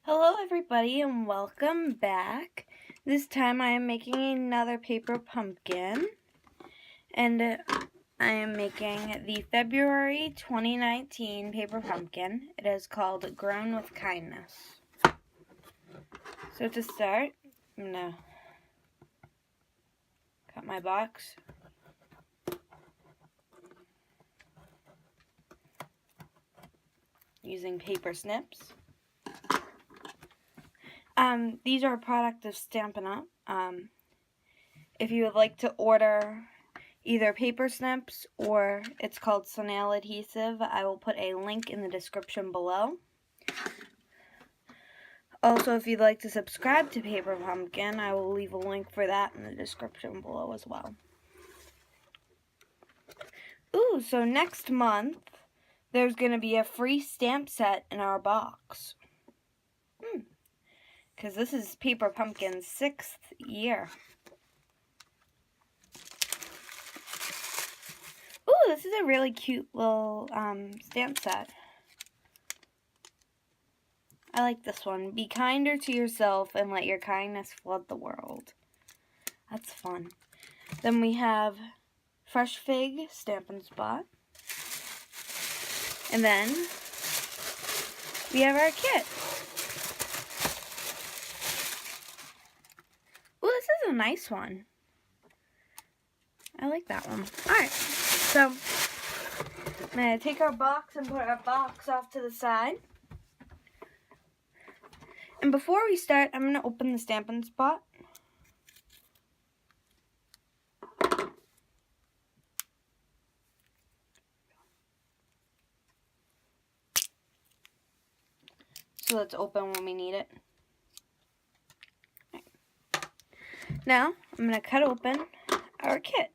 Hello everybody and welcome back. This time I am making another paper pumpkin, and I am making the February 2019 paper pumpkin. It is called Grown with Kindness. So to start, I'm going to cut my box. Using paper snips. These are a product of Stampin' Up. If you would like to order either paper snips or it's called Sunnail adhesive, I will put a link in the description below. Also, if you'd like to subscribe to Paper Pumpkin, I will leave a link for that in the description below as well. Ooh, so next month, there's going to be a free stamp set in our box. Because this is Paper Pumpkin's 6th year. Ooh, this is a really cute little stamp set. I like this one. Be kinder to yourself and let your kindness flood the world. That's fun. Then we have Fresh Fig Stampin' Spot. And then we have our kit. Ooh, this is a nice one. I like that one. Alright, so I'm going to take our box and put our box off to the side. And before we start, I'm going to open the Stampin' Spot. So let's open when we need it. Right. Now, I'm going to cut open our kit.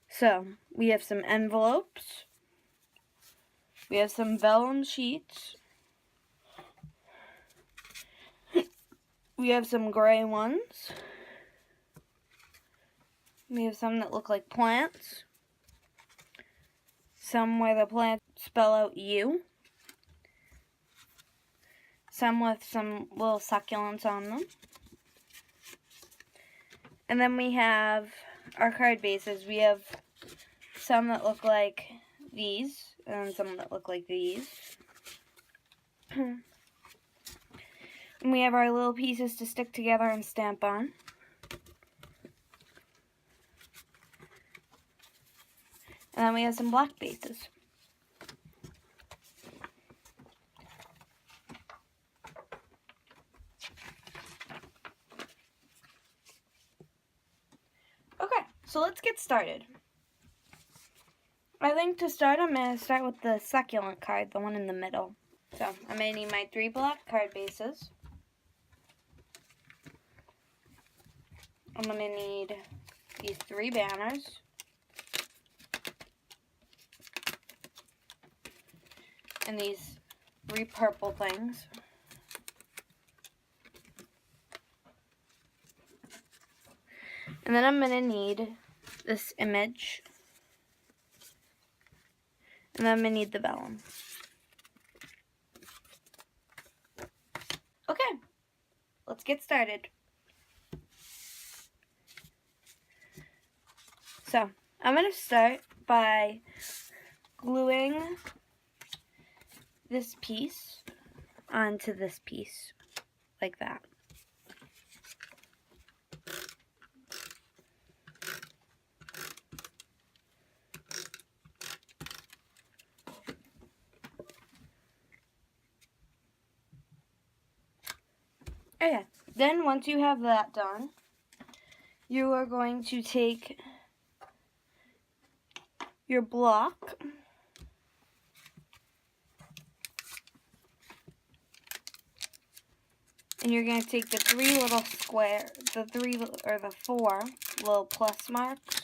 So, we have some envelopes. We have some vellum sheets. We have some gray ones. We have some that look like plants. Some where the plants spell out you. Some with some little succulents on them. And then we have our card bases. We have some that look like these, and some that look like these. And we have our little pieces to stick together and stamp on. And then we have some black bases. Okay, so let's get started. I think to start, I'm going to start with the succulent card, the one in the middle. So, I'm going to need my 3 black card bases. I'm going to need these 3 banners. And these 3 purple things. And then I'm going to need this image. And then I'm going to need the vellum. Okay, let's get started. So, I'm going to start by gluing this piece onto this piece, like that. Okay, then once you have that done, you are going to take your block and you're going to take the 3 little square, the 4 little plus marks.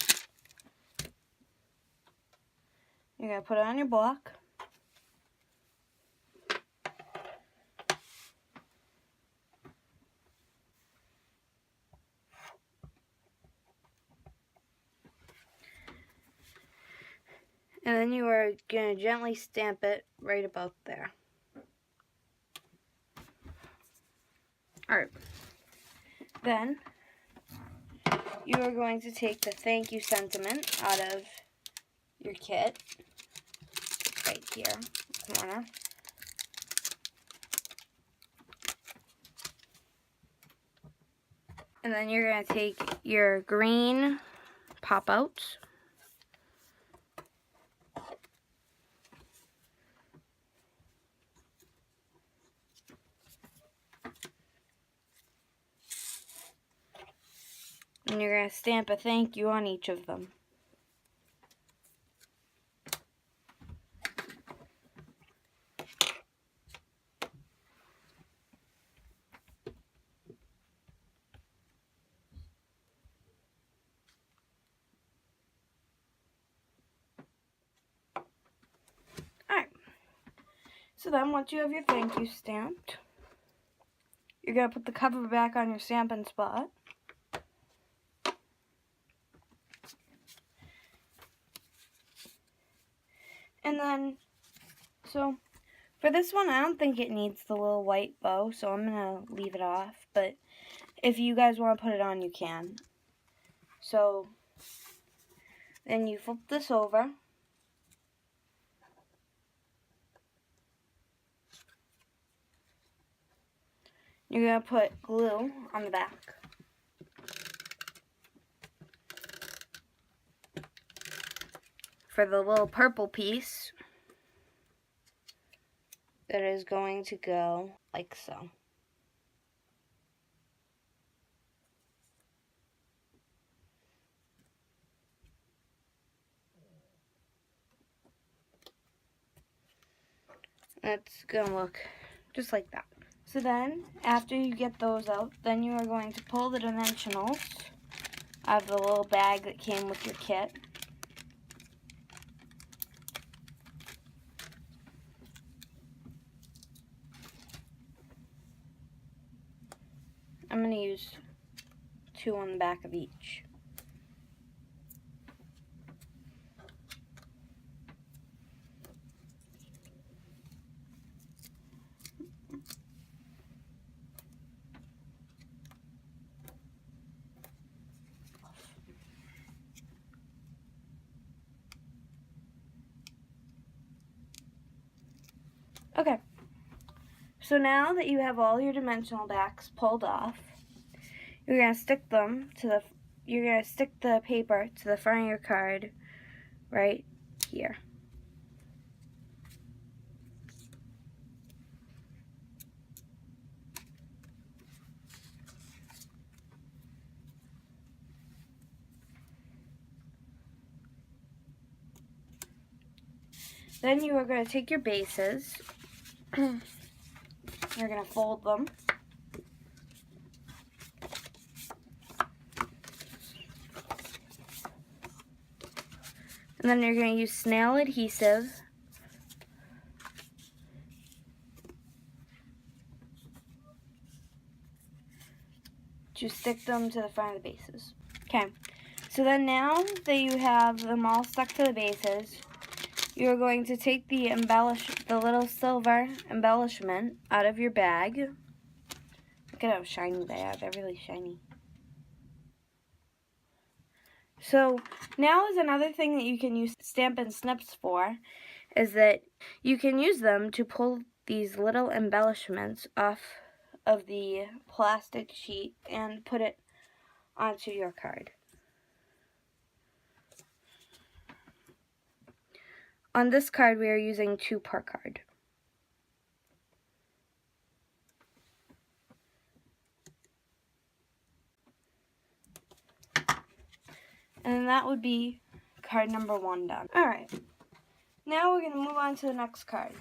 You're going to put it on your block. And then you are going to gently stamp it right about there. Alright. Then you are going to take the thank you sentiment out of your kit. Right here, corner. And then you're going to take your green pop-outs. And you're going to stamp a thank you on each of them. Alright. So then once you have your thank you stamped, you're going to put the cover back on your Stampin' Spot. And then, so for this one, I don't think it needs the little white bow, so I'm going to leave it off. But if you guys want to put it on, you can. So then you flip this over. You're going to put glue on the back. For the little purple piece, that is going to go like so. It's going to look just like that. So then, after you get those out, then you are going to pull the dimensionals out of the little bag that came with your kit. I'm going to use 2 on the back of each. Okay, so now that you have all your dimensional backs pulled off, you're going to stick them to the, you're going to stick the paper to the front of your card right here. Then you are going to take your bases, you're going to fold them, and then you're going to use snail adhesive to stick them to the front of the bases. Okay, so then now that you have them all stuck to the bases, you're going to take the little silver embellishment out of your bag. Look at how shiny they are. They're really shiny. So now is another thing that you can use Stampin' Snips for, is that you can use them to pull these little embellishments off of the plastic sheet and put it onto your card. On this card, we are using 2 per card. And that would be card number 1 done. Alright, now we're going to move on to the next card.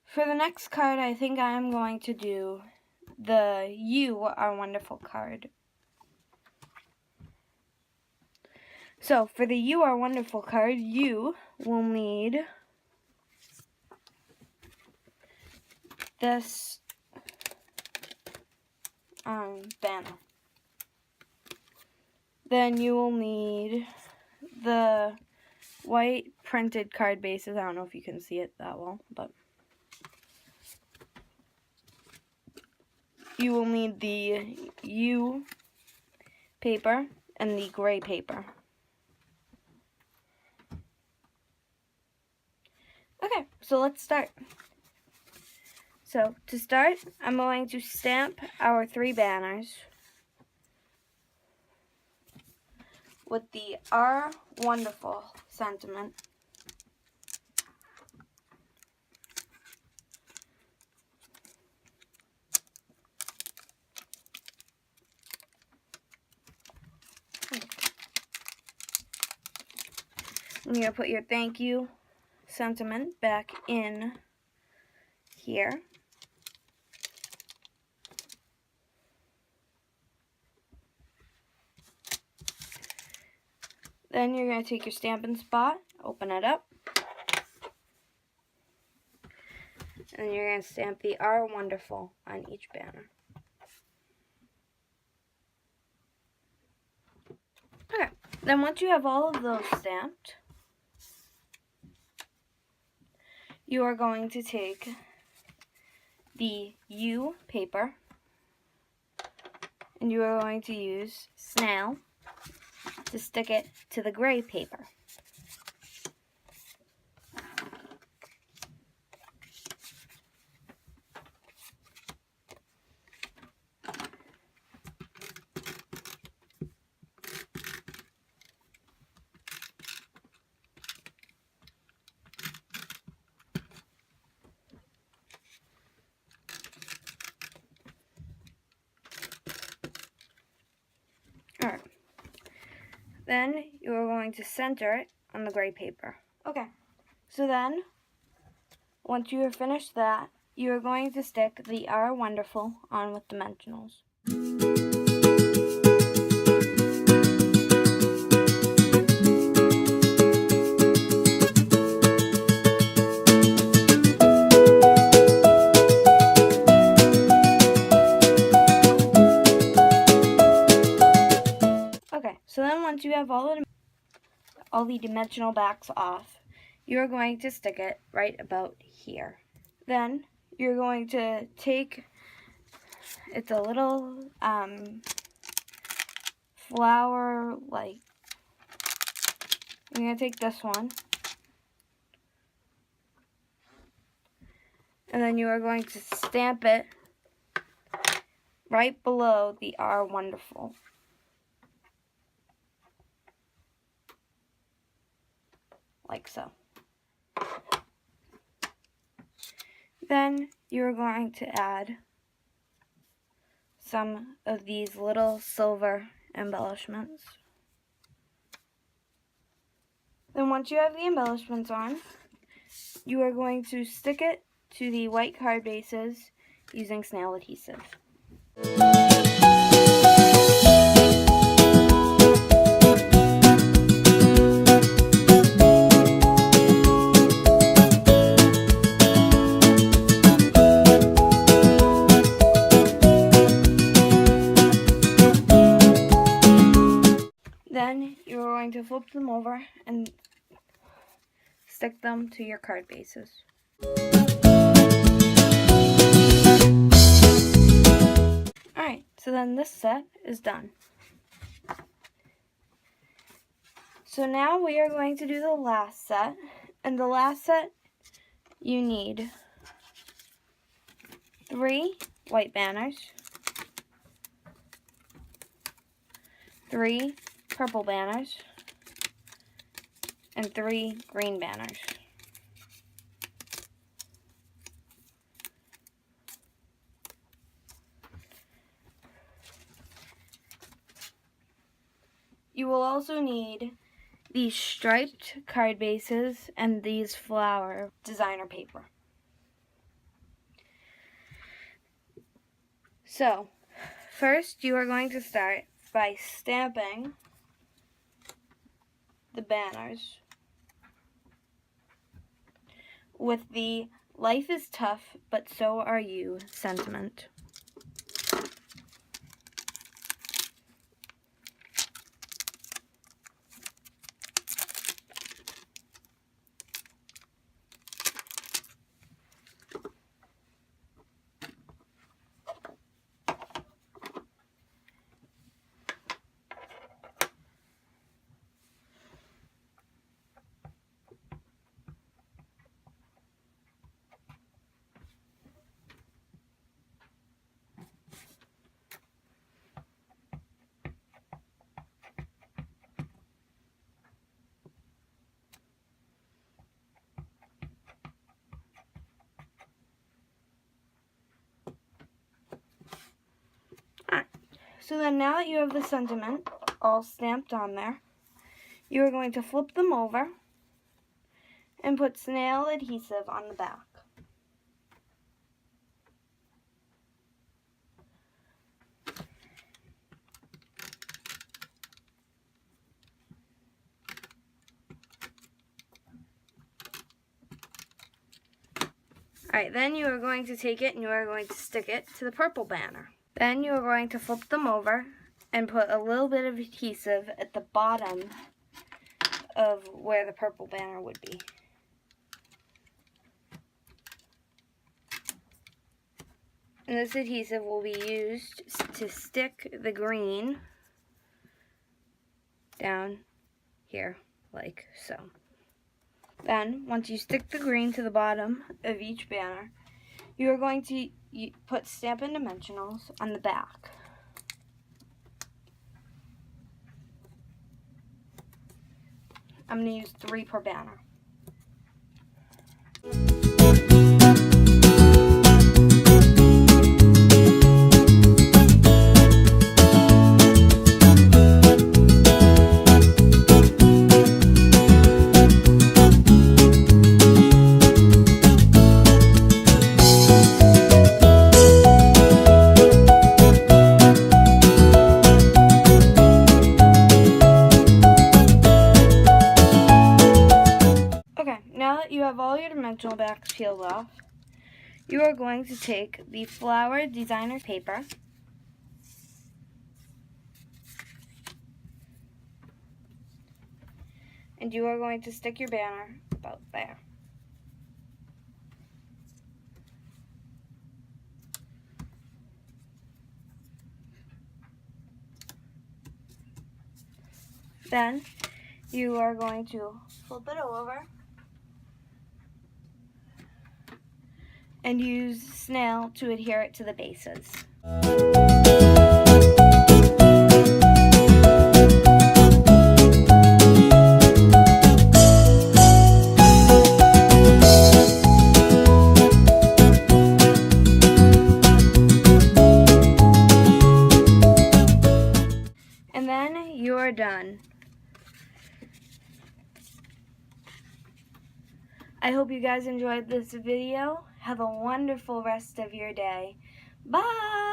For the next card, I think I'm going to do the You Are Wonderful card. So, for the You Are Wonderful card, you will need this banner. Then you will need the white printed card bases. I don't know if you can see it that well, but you will need the U paper and the gray paper. Okay, so let's start. So to start, I'm going to stamp our 3 banners with the Our Wonderful sentiment. And you're going to put your thank you sentiment back in here. Then you're going to take your Stampin' Spot, open it up, and you're going to stamp the Our Wonderful on each banner. Okay, then once you have all of those stamped, you are going to take the U paper and you are going to use Snail to stick it to the gray paper. Alright. Then you are going to center it on the gray paper. Okay. So then, once you have finished that, you are going to stick the Our Wonderful on with dimensionals. Okay, so then once you have all the dimensional backs off, you're going to stick it right about here. Then you're going to take, it's a little flower like, I'm going to take this one, and then you are going to stamp it right below the Our Wonderful. Like so. Then you're going to add some of these little silver embellishments. Then once you have the embellishments on, you are going to stick it to the white card bases using Snail adhesive. Then you're going to flip them over and stick them to your card bases. Alright, so then this set is done. So now we are going to do the last set. And the last set, you need 3 white banners, 3 purple banners, and 3 green banners. You will also need these striped card bases and these flower designer paper. So, first you are going to start by stamping the banners with the "Life is tough, but so are you" sentiment. So then now that you have the sentiment all stamped on there, you are going to flip them over and put snail adhesive on the back. Alright, then you are going to take it and you are going to stick it to the purple banner. Then you are going to flip them over and put a little bit of adhesive at the bottom of where the purple banner would be. And this adhesive will be used to stick the green down here, like so. Then, once you stick the green to the bottom of each banner, you are going to put Stampin' Dimensionals on the back. I'm going to use 3 per banner. Now that you have all your dimensional backs peeled off, you are going to take the flower designer paper and you are going to stick your banner about there. Then you are going to flip it over and use snail to adhere it to the bases. And then you are done. I hope you guys enjoyed this video. Have a wonderful rest of your day. Bye!